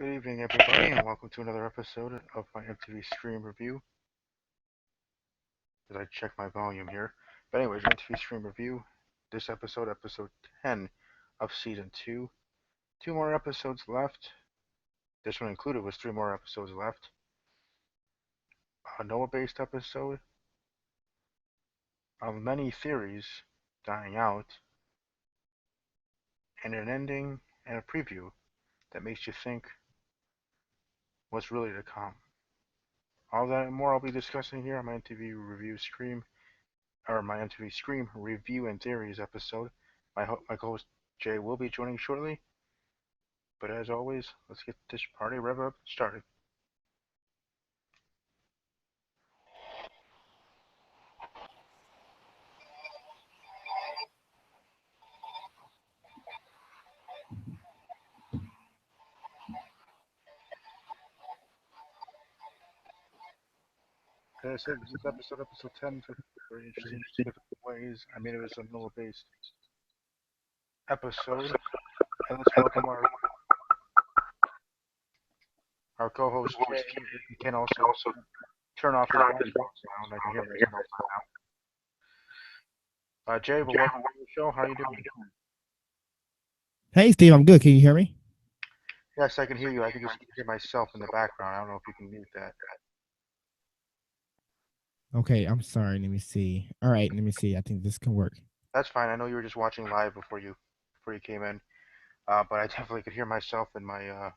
Good evening, everybody, and welcome to another episode of my MTV Scream Review. As I check my volume here. But anyways, MTV Scream Review. This episode, episode 10 of season 2. Two more episodes left. This one included was three more episodes left. A Noah-based episode of many theories dying out, and an ending and a preview that makes you think what's really to come. All that and more I'll be discussing here on my MTV Review Scream or my MTV Scream Review and Theories episode. My co-host Jay will be joining shortly, but as always, let's get this party rev up started. As I said, this is episode 10, very interesting, significant ways. I mean, it was a Noah-based episode, and let's welcome our co-host Jay. He can also turn off his background sound. I can hear myself now. Jay, well, welcome to the show. How are you doing? Hey, Steve, I'm good. Can you hear me? Yes, I can hear you. I can just hear myself in the background. I don't know if you can mute that. Okay, I'm sorry. Let me see. All right, let me see. I think this can work. That's fine. I know you were just watching live before you came in, but I definitely could hear myself in my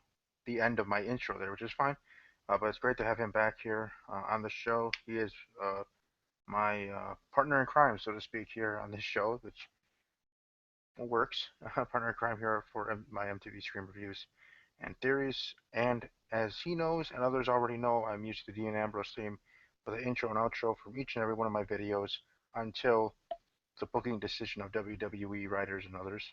the end of my intro there, which is fine. But it's great to have him back here on the show. He is my partner in crime, so to speak, here on this show, which works. Partner in crime here for my MTV Screen Reviews and Theories. And as he knows, and others already know, I'm used to the Dean Ambrose theme for the intro and outro from each and every one of my videos until the booking decision of WWE writers and others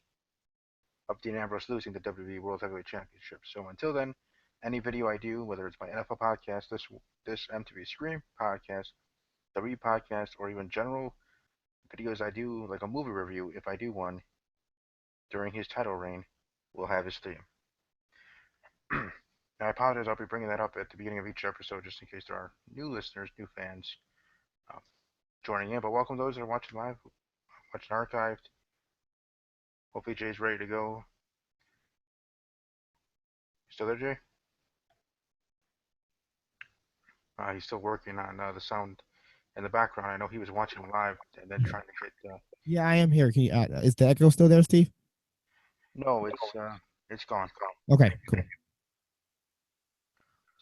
of Dean Ambrose losing the WWE World Heavyweight Championship. So until then, any video I do, whether it's my NFL podcast, this MTV Scream podcast, W podcast, or even general videos I do, like a movie review, if I do one during his title reign, will have his theme. Now, I apologize, I'll be bringing that up at the beginning of each episode just in case there are new listeners, new fans uh, joining in. But welcome those that are watching live, watching archived. Hopefully, Jay's ready to go. You still there, Jay? He's still working on the sound in the background. I know he was watching live and then trying to get. Yeah, I am here. Can you? Is the echo still there, Steve? No, it's gone. Okay, cool.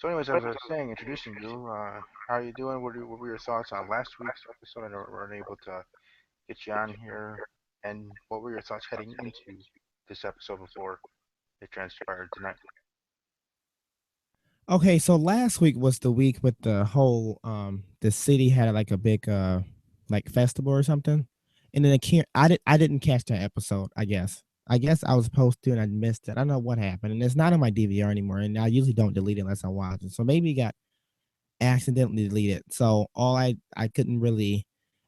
So, anyways, as I was saying, introducing you, how are you doing? What were your thoughts on last week's episode? I know we weren't able to get you on here, and what were your thoughts heading into this episode before it transpired tonight? Okay, so last week was the week with the whole the city had like a big like festival or something, and then I didn't catch that episode. I guess I was supposed to and I missed it. I don't know what happened, and it's not on my DVR anymore. And I usually don't delete it unless I watch it. So maybe it got accidentally deleted. So I couldn't really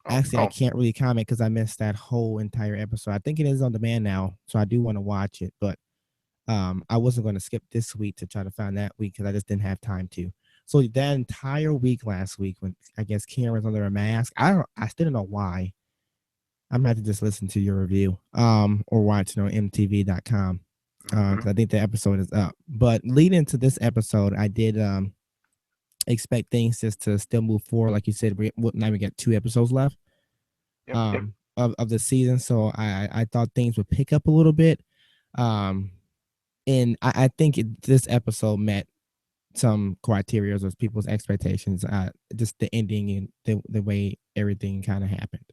Oh, actually I can't really comment because I missed that whole entire episode. I think it is on demand now, so I do want to watch it, but I wasn't going to skip this week to try to find that week because I just didn't have time to. So that entire week last week when I guess Karen was under a mask, I still don't know why. I'm gonna have to just listen to your review or watch MTV.com because I think the episode is up. But leading to this episode, I did expect things just to still move forward. Like you said, we now we got 2 episodes left yep. of the season. So I thought things would pick up a little bit. And I think this episode met some criteria of people's expectations. Just the ending and the way everything kind of happened.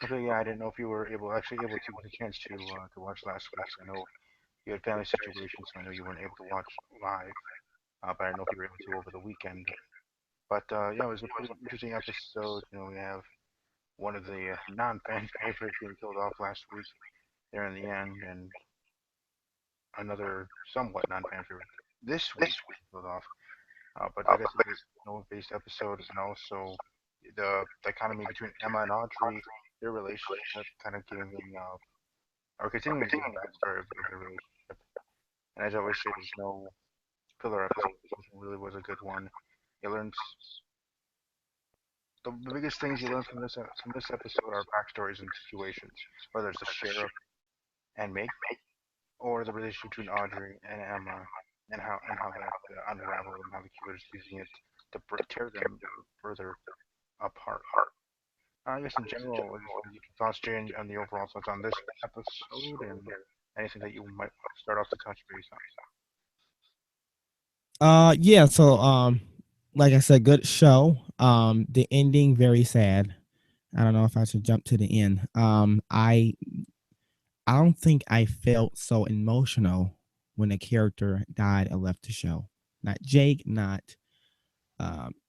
Okay, yeah, I didn't know if you were able to get a chance to watch last week's. I know you had family situations, so I know you weren't able to watch live, but I don't know if you were able to over the weekend. But yeah, it was a pretty interesting episode. You know, we have one of the non-fan favorites being killed off last week there in the end, and another somewhat non-fan favorite this week killed off. But like I said, this Noah-based episode, and also the dichotomy between Emma and Audrey, their relationship, kind of giving or continuing to give a backstory of their relationship. And as I always say, there's no filler episode. This one really was a good one. You learn the biggest things you learn from this episode are backstories and situations, whether it's the sheriff and Meg, or the relationship between Audrey and Emma, and how that unraveled and how the killer's using it to tear them further apart. I guess in general, I just wanted your thoughts, Jane, on the overall thoughts on this episode and anything that you might want to start off to touch base on. Yeah, so like I said, good show. The ending very sad. I don't know if I should jump to the end. I don't think I felt so emotional when a character died and left the show. Not Jake, not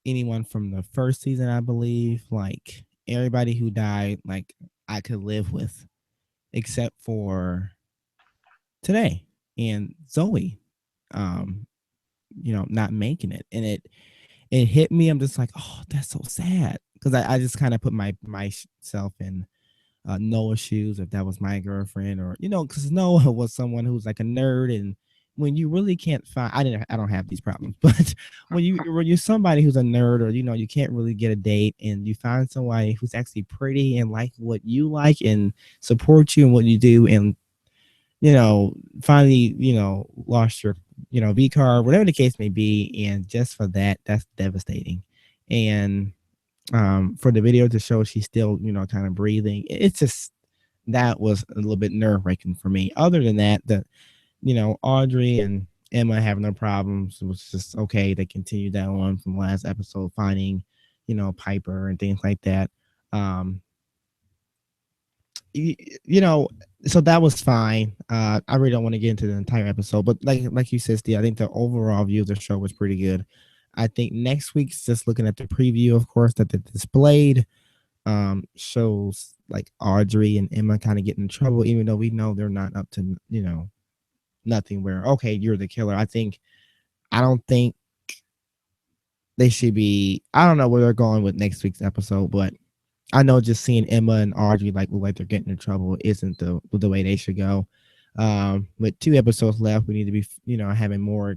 anyone from the first season, I believe. Like everybody who died, like I could live with, except for today and Zoe. Um, not making it, and it hit me. I'm just like, oh, that's so sad because I just kind of put myself in Noah's shoes if that was my girlfriend, or because Noah was someone who's like a nerd, and when you really can't find, I don't have these problems, but when you're somebody who's a nerd, or you can't really get a date, and you find somebody who's actually pretty and like what you like and support you and what you do, and finally, lost your, V card, whatever the case may be. And just for that, that's devastating. And for the video to show she's still, kind of breathing, it's just, that was a little bit nerve wracking for me. Other than that, Audrey and Emma having no problems, it was just okay. They continued that on from last episode, finding, Piper and things like that. Um, you know, so that was fine. I really don't want to get into the entire episode, but like you said, Steve, I think the overall view of the show was pretty good. I think next week's, just looking at the preview, of course, that they displayed, shows like Audrey and Emma kind of getting in trouble, even though we know they're not up to, nothing where, okay, you're the killer. I don't think they should be. I don't know where they're going with next week's episode, but I know just seeing Emma and Audrey look like they're getting in trouble isn't the way they should go. With 2 episodes left, we need to be, having more,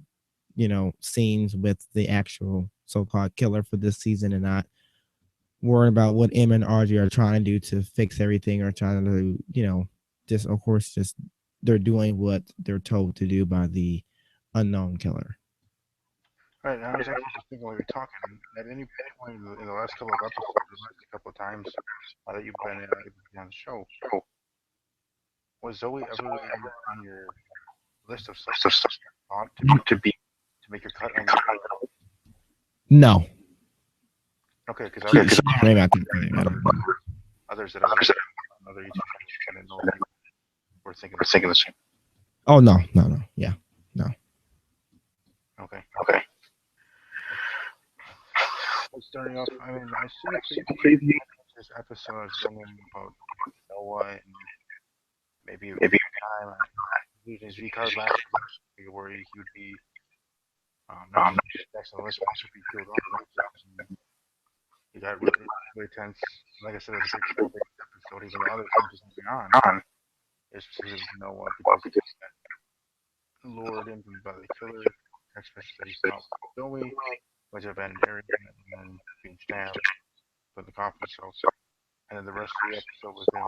scenes with the actual so-called killer for this season, and not worrying about what Emma and Audrey are trying to do to fix everything, or trying to, just, of course, just they're doing what they're told to do by the unknown killer. Right, and I was actually just thinking while you were talking, at any point in the last couple of episodes, the last couple of times that you've been on the show, was Zoe ever on your list of stuff that you thought to make your cut on your list? No. Okay, because Maybe I think I don't know. others that I was on other YouTube channels, I didn't know if you were thinking the same. Oh, no. Yeah, no. Okay. Well, starting off, I mean, I see a preview of this episode something about Noah and maybe time losing his V card last week, where he would be not just next on the list, but also be killed off. And he got really tense. Like I said, it was a big episode, even though other things was going on. It's specifically Noah because he got lured in by the killer, especially that he felt Zoe, which abandoned Aaron, and then being stabbed with the coffin himself. And then the rest of the episode was him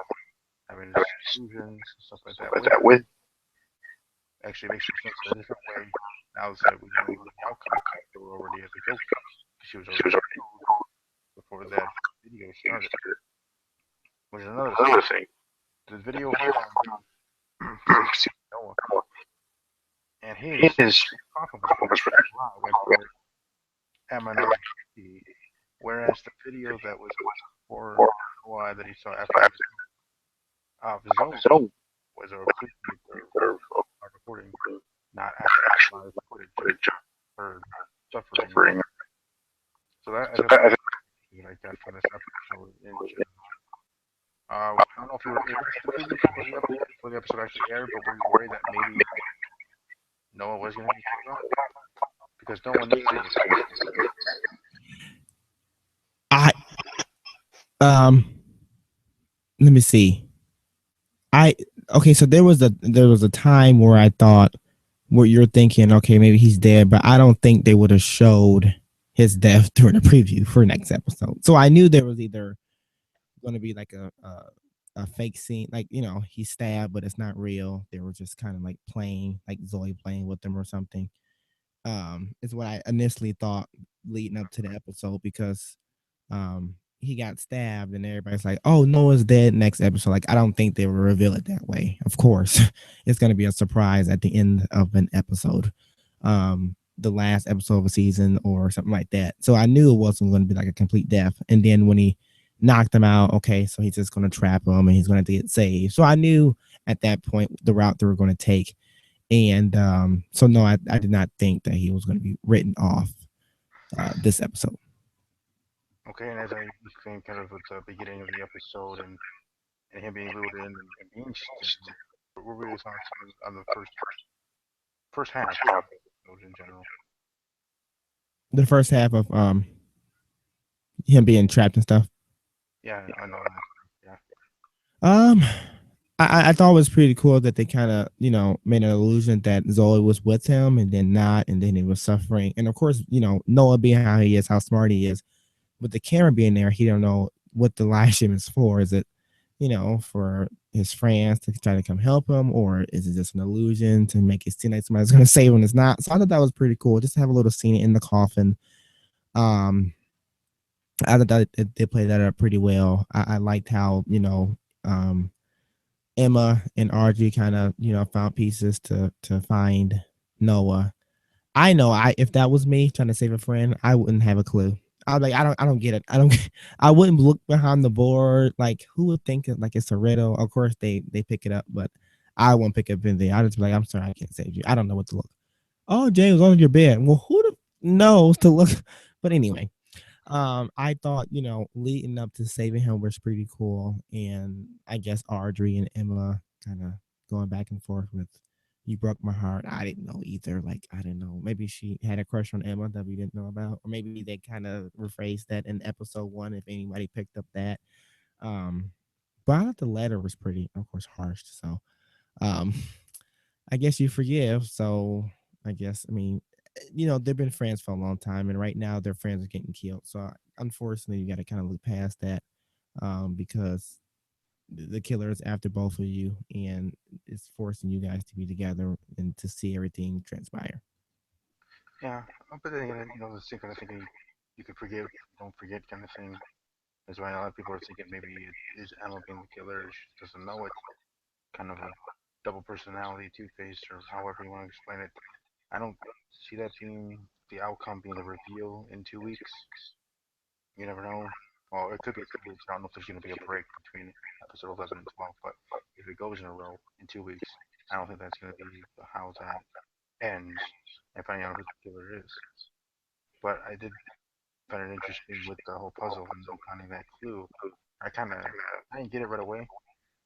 having his illusions and stuff like that. With actually makes some sense in a different way. Now that we know the outcome, they were already at the guilt. She was already killed before that video started. Which is another thing. The video from Noah and his coffin was live when Emma and RG, whereas the video that was for Noah that he saw after Zoe was a recording, not actually live footage or suffering. So that I think like that from this episode in general. I don't know if you were before the episode actually aired, but were you worried that maybe Noah was going to be killed off? Because no one knows. I let me see. I Okay, so there was a time where I thought what you're thinking, okay, maybe he's dead, but I don't think they would have showed his death during the preview for next episode. So I knew there was either going to be like a fake scene, like he's stabbed, but it's not real. They were just kind of like playing, like Zoe playing with them or something. Is what I initially thought leading up to the episode because he got stabbed and everybody's like, oh, Noah's dead next episode. Like, I don't think they will reveal it that way. Of course, it's going to be a surprise at the end of an episode, the last episode of a season or something like that. So I knew it wasn't going to be like a complete death. And then when he knocked him out, okay, so he's just going to trap him and he's going to get saved. So I knew at that point the route they were going to take. And so no, I did not think that he was going to be written off this episode. Okay, and as I was saying, kind of at the beginning of the episode, and him being lured in and being stabbed, what were your thoughts on the first half of the episode in general? The first half of him being trapped and stuff. Yeah, I know that. Yeah, Um, I thought it was pretty cool that they kind of made an illusion that Zoe was with him and then not, and then he was suffering. And of course, Noah being how he is, how smart he is, with the camera being there, he don't know what the live stream is for. Is it for his friends to try to come help him, or is it just an illusion to make it seem like somebody's going to save him? It's not. So I thought that was pretty cool. Just to have a little scene in the coffin. Um, I thought that they played that up pretty well. I liked how um, Emma and Audrey kind of found pieces to find Noah. I know I if that was me trying to save a friend, I wouldn't have a clue. I was like, I don't get it. I don't. I wouldn't look behind the board. Like, who would think it like it's a riddle? Of course, they pick it up, but I won't pick up anything. I just be like, I'm sorry, I can't save you. I don't know what to look. Oh, James on your bed. Well, who the knows to look? But anyway, I thought leading up to saving him was pretty cool, and I guess Audrey and Emma kind of going back and forth with "You broke my heart." I didn't know either. Like I didn't know. Maybe she had a crush on Emma that we didn't know about, or maybe they kind of rephrased that in episode one. If anybody picked up that, um, but I thought the letter was pretty, of course, harsh. So, um, I guess you forgive. So I guess I mean, they've been friends for a long time, and right now their friends are getting killed. So unfortunately, you got to kind of look past that, because the killer is after both of you, and it's forcing you guys to be together and to see everything transpire. yeah. But then again, the same kind of thing you could forgive, don't forget kind of thing. That's why a lot of people are thinking maybe it is Emma being the killer. She doesn't know it. Kind of a double personality, two-faced, or however you want to explain it. I don't see that being the outcome, being the reveal in 2 weeks. You never know. Well, it could be 2 weeks. I don't know if there's going to be a break between episode 11 and 12, but if it goes in a row in 2 weeks, I don't think that's going to be how that ends and finding out who the killer is. But I did find it interesting with the whole puzzle and finding that clue. I didn't get it right away,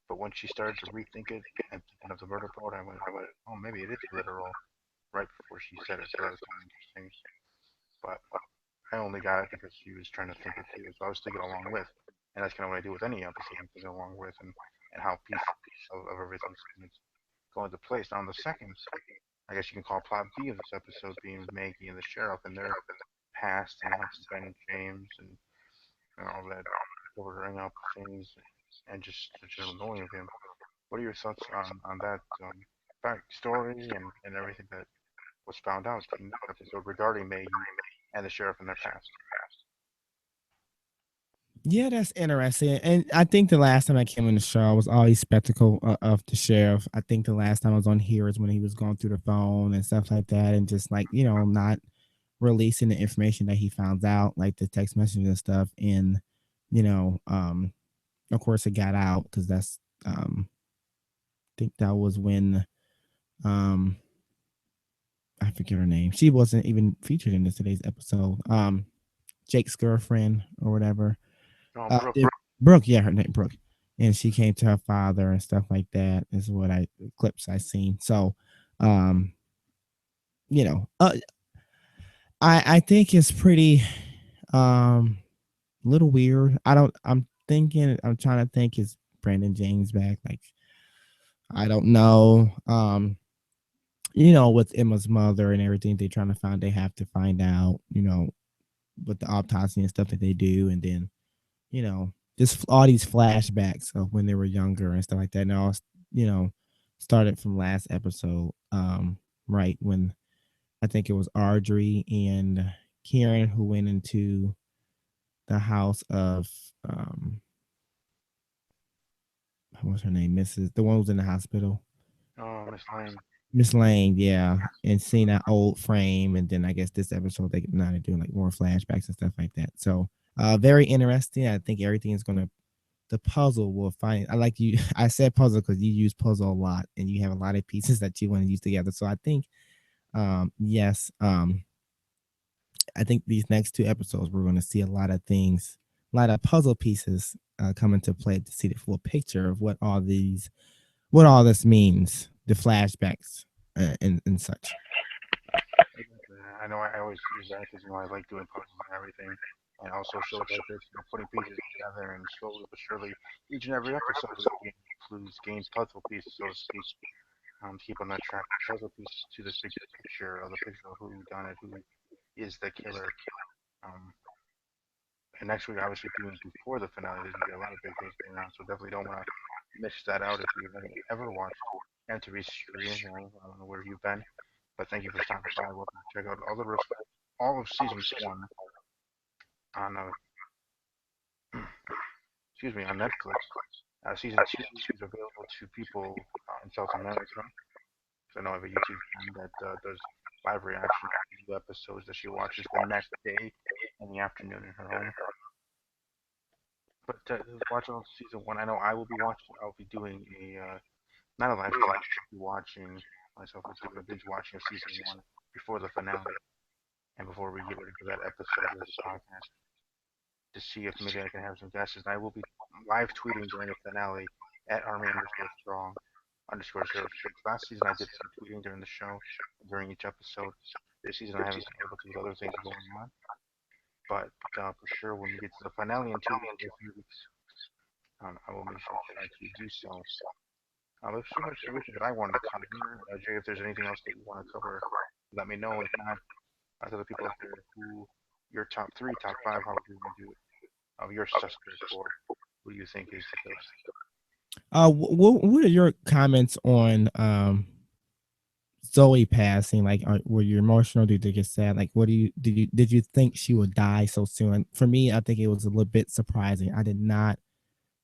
but when she started to rethink it and thinking of the murder part, I went, oh, maybe it is literal right before she said it. So that was kind of interesting. But I only got it because she was trying to think it through. So I was thinking along with, and that's kind of what I do with any episode. I'm thinking along with and how pieces of everything's going to place. Now, in the second, I guess you can call plot B of this episode being Maggie and the sheriff and their past and how Ben James and all that covering up things and just the general knowing of him. What are your thoughts on that back story and everything that was found out in this episode regarding Maggie and the sheriff and their past? Yeah, that's interesting. And I think the last time I came on the show, I was always skeptical of the sheriff. I think the last time I was on here is when he was going through the phone and stuff like that, and just like not releasing the information that he found out, like the text messages and stuff. And you know, of course, it got out because I think that was when um, I forget her name. She wasn't even featured in today's episode. Jake's girlfriend or whatever. Brooke. Brooke, yeah, her name Brooke, and she came to her father and stuff like that. Is what I clips I seen. So, um, you know, I think it's pretty little weird. I'm trying to think is Brandon James back? Like I don't know. with Emma's mother and everything they're trying to find, they have to find out, with the autopsy and stuff that they do, and then just all these flashbacks of when they were younger and stuff like that. And it all you know started from last episode, right when I think it was Audrey and Karen who went into the house of what was her name, Mrs. the one who was in the hospital. Oh, Miss Lane. Miss Lane, yeah, and seeing that old frame, and then I guess this episode they now they're doing like more flashbacks and stuff like that. So, very interesting. I think everything is gonna the puzzle will find. I like you. I said puzzle because you use puzzle a lot, and you have a lot of pieces that you want to use together. So I think, yes, I think these next two episodes we're going to see a lot of things, a lot of puzzle pieces come into play to see the full picture of what all this means, the flashbacks and such. Exactly. I know I always use that because I like doing puzzles and everything, and also shows like this, putting pieces together and slowly but surely, each and every episode we gain puzzle pieces, so to speak. To keep on that track, puzzle pieces to this big picture of the picture of who done it, who is the killer. Um, and next week, obviously, being before the finale, there's gonna be a lot of big things going on, so definitely don't want to miss that out if you haven't ever watched MTV streaming. I don't know where you've been, but thank you for stopping by. Welcome to check out all of season one on excuse me, on Netflix. Season two is available to people in South America. So I know I have a YouTube channel that does live reaction to new episodes that she watches the next day in the afternoon in her home. But watch all season one. I know I will be watching. I'll be doing a not a live stream. I'll be watching myself. Will do a binge watching of season one before the finale and before we get ready for that episode of the podcast to see if maybe I can have some guesses. And I will be live tweeting during the finale at Army underscore strong underscore 06. Last season I did some tweeting during the show, during each episode. This season I haven't been able to with other things going on. But for sure, when we get to the finale in 2 weeks or 3 weeks, I will make sure to try to do so. That's pretty much everything that I wanted to cover. Jay, if there's anything else that you want to cover, let me know. If not, to the people out there, who your top three, top five, however you want to do it, of your suspect for who you think is the killer. What are your comments on Zoe passing? Like, were you emotional? Did you get sad? Like, what do you did you think she would die so soon? For me, I think it was a little bit surprising. I did not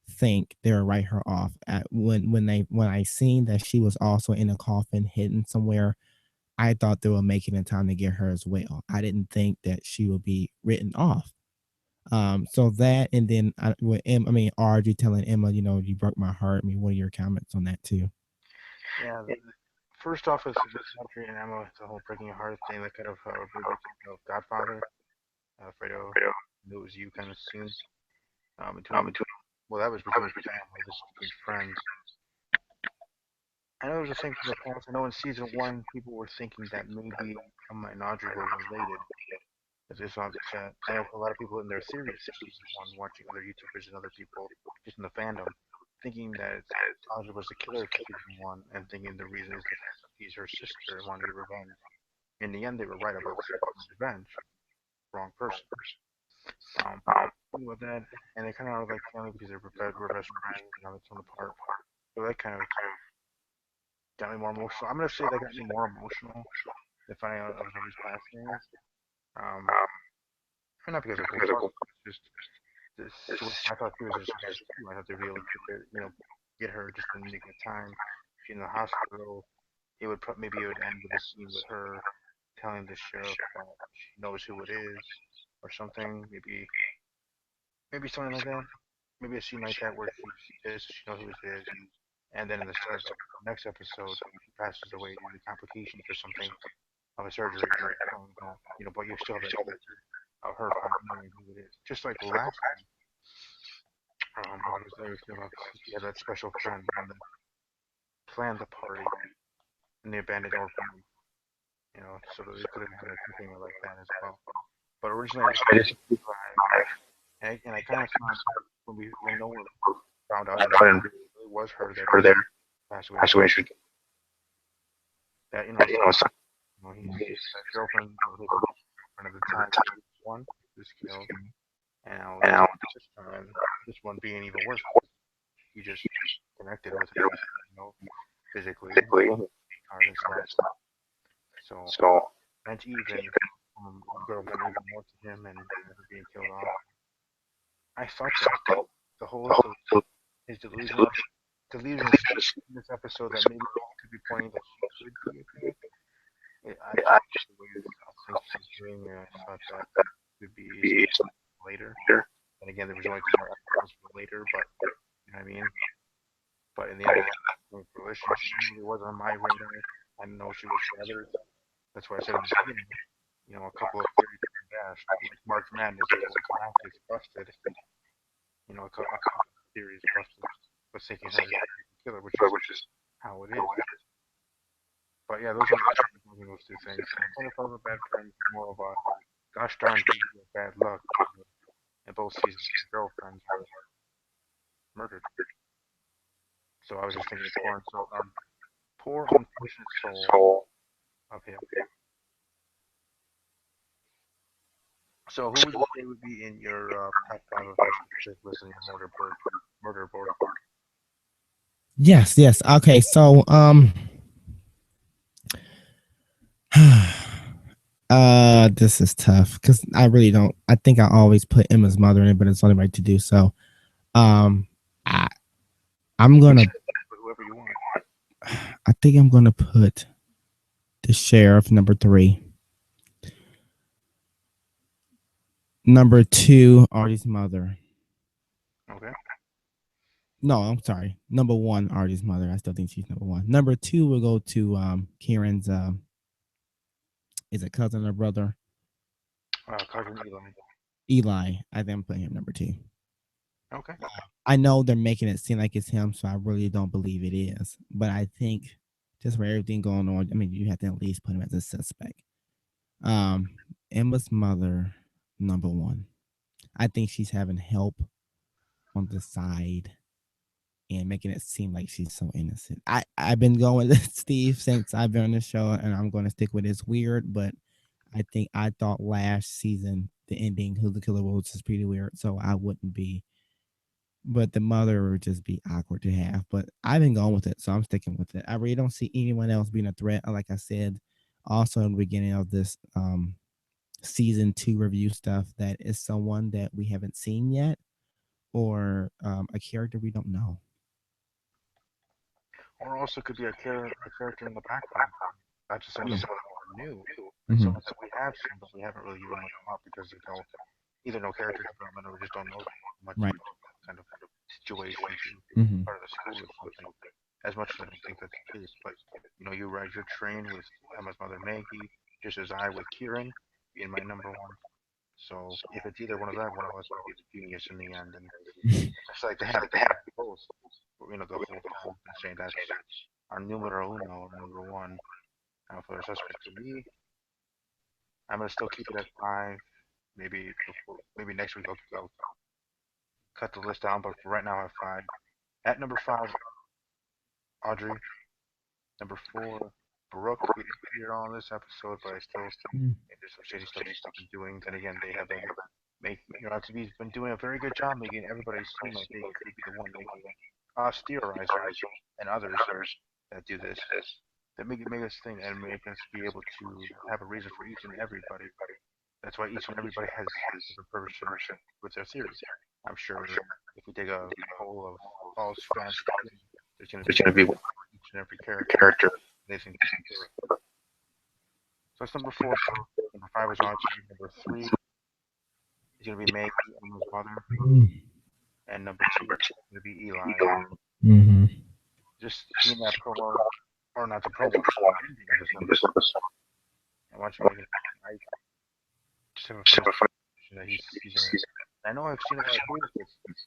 think they would write her off at when I seen that she was also in a coffin hidden somewhere. I thought they were making it time to get her as well. I didn't think that she would be written off. So that, and then with I mean, RG telling Emma, you broke my heart. I mean, what are your comments on that too? Yeah, first off, is with Audrey and Emma, the whole breaking your heart thing that kind of really of Godfather. Fredo knew it was you kind of soon. Between well, that was between family. This is between friends. I know it was the same from the past. I know in season one, people were thinking that maybe Emma and Audrey were related. As they saw the chat, I know a lot of people in their theories for season one, watching other YouTubers and other people just in the fandom, thinking that Audrey was the killer for season one, and thinking the reason is the fact that he's her sister and wanted revenge. In the end, they were right about seeking revenge. Wrong person. Um, with that, and they kind of are like family because were best friends and now they torn apart. So that kind of got me more emotional. I'm gonna say that got me more emotional than finding out of Zoe's passing. Um, not because of cold heart, it's just the situation. I thought she was a surprise too. I thought they'd be able to get her just in the nick of time. She's in the hospital. Maybe it would end with a scene with her telling the sheriff that she knows who it is, or something. Maybe something like that. Maybe a scene like that where she says she knows who it is, and then in the start of the next episode, she passes away due to complications or something of a surgery or something like that. But you still have that character of her knowing who it is. Just like last time, I was about she had that special friend and that planned the party in the abandoned orphanage. So that they could have had a cliffhanger like that as well. But originally, I just thought it was 5, and I kind of found when no one found out and it really was her that passed away. that his girlfriend or his girlfriend at the time one was killed, and now this time this one being even worse because he just connected with her, physically, hard and stuff. So meant even the girl meant even more to him and her being killed off. I thought that the whole his delusions in this episode that maybe could be pointing that she could be a killer. I just the way things keep doing, I thought that would be some later. And again, there was only two more episodes for later, but you know what I mean. But in the end, fruition, she really was on my radar. I didn't know she was for others. That's why I said in the beginning, a couple of theories have been dashed, like March Madness, where math gets busted. A couple of theories busted, but thinking her is the killer, which is how it is. But yeah, those are those two things. One of a bad friend, more of a gosh darn bad luck. In both seasons, his girlfriends were murdered. So I was just thinking, poor unfortunate soul of him. So who would you say would be in your top five of this list in your murder board? Yes, yes. Okay, so this is tough because I really don't. I think I always put Emma's mother in it, but it's only right to do so. Um, I, I'm gonna. Whoever you want. I think I'm gonna put the sheriff number 3. Number 2, Artie's mother. Okay. No, I'm sorry. Number 1, Artie's mother. I still think she's number 1. Number 2 will go to Kieran's. Is it cousin or brother? Cousin Eli. Eli. I think I'm putting him number 2. Okay. I know they're making it seem like it's him, so I really don't believe it is. But I think just for everything going on, I mean, you have to at least put him as a suspect. Um, Emma's mother, number 1. I think she's having help on the side and making it seem like she's so innocent. I've been going with Steve since I've been on the show, and I'm going to stick with it's weird, but I thought last season the ending who the killer was is pretty weird, so I wouldn't be. But the mother would just be awkward to have. But I've been going with it, so I'm sticking with it. I really don't see anyone else being a threat. Like I said, also in the beginning of this season 2 review stuff, that is someone that we haven't seen yet, or a character we don't know. Or also could be a character in the background, not just someone Yeah. that are new, but Mm-hmm. someone that we have seen but we haven't really even looked them up because there's no either no character development or we just don't know much Right. about that kind of situation to Mm-hmm. part of the school or something. As much as I don't think that's the case, but you ride your train with Emma's mother Maggie, just as I with Kieran being my number one. So if it's either one of them, one of us will be the genius in the end. And I feel like they have both, the whole time. I'm saying that's our numero uno, our number one. For the suspect for me, I'm gonna still keep it at five. Maybe next week I'll cut the list down, but for right now I have five. At number five, Audrey. Number four, Brooke. We didn't see her on this episode, but I still think there's some shady stuff she's been doing. Then again, they have been MTV's been doing a very good job making everybody seem like they could be the one, making us theorizers and others that do this, that make us think and make us be able to have a reason for each and everybody. That's why each and everybody has different purpose with their theories. I'm sure if we take a poll of all fans, there's going to be one each and every character they think is the killer. So that's number four. Number five was Archie. Number three is going to be Maggie, Emma's mother. And number two is going to be Eli. Mm-hmm. Just seeing that promo, or not the promo, the ending of this episode. I want you to make it. I just have a funny suspicion that he's in it. I know I've seen a lot of theories with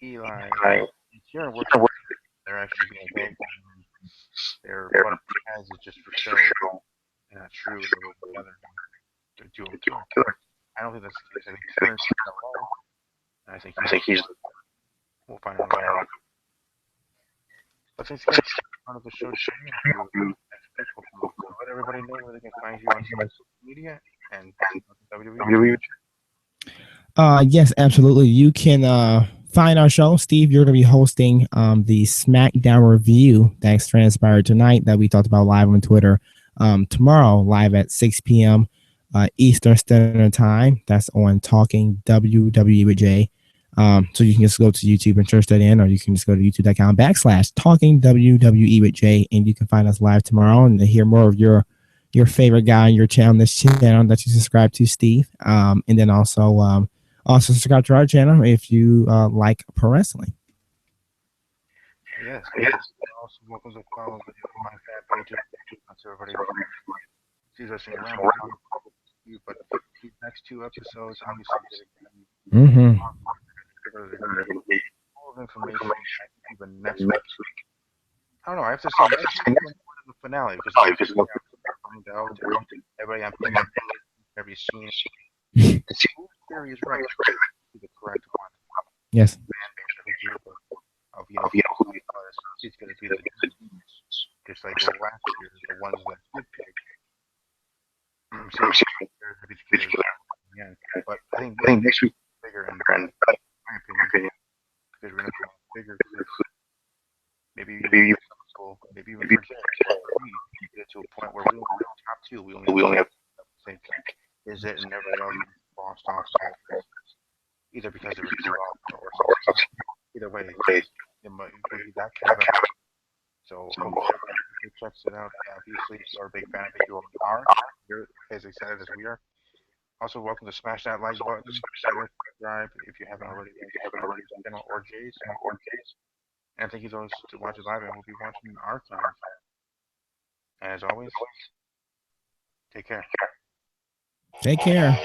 Eli and Kieran working. They're actually being bad. Their button heads is just for show and not true. They work together to do a killer. I don't think that's the case. I think Kieran's alone, and I think he's. We'll find out. But thanks again for part of the show. Next week, hopefully. everybody know where they can find you on social media and WWE with you. Yes, absolutely. You can find our show. Steve, you're going to be hosting the SmackDown review that's transpired tonight that we talked about live on Twitter. Tomorrow, live at 6 p.m. Eastern Standard Time. That's on Talking WWE with Jay. So you can just go to YouTube and search that in, or you can just go to youtube.com/ Talking WWE with Jay, and you can find us live tomorrow and hear more of your favorite guy on your channel, this channel that you subscribe to, Steve. And then also subscribe to our channel if you like pro wrestling. Yes, and also welcome to follow my fan pages. So everybody sees us in around you, but these next two episodes, obviously, Mm-hmm. they're going to be full of information. I think even next week. I don't know. I have to say next week is more than the finale because next week I have to find out and everybody I'm thinking every scene see whose theory is right, be the correct one. Yes. Fan base every group of who we thought it's going to be the genius, just like the last year, the ones that did pick. Same there's a particular again, but I think next week is bigger and better, in my opinion, because we're going to go bigger. Maybe even people, maybe even for Jay, we get it to a point where we only have top two. We only have think is it, and everybody else lost off either because they were too off or something. Either way, it might be that kind of episode. So hopefully everybody checks it out. Obviously, if you're a big fan of it, you are. You're as excited as we are. Also, welcome to smash that like button, share, subscribe if you haven't already. Channel or Jay's. And thank you those to watch it live, and we'll be watching in archive. And as always, take care. Take care.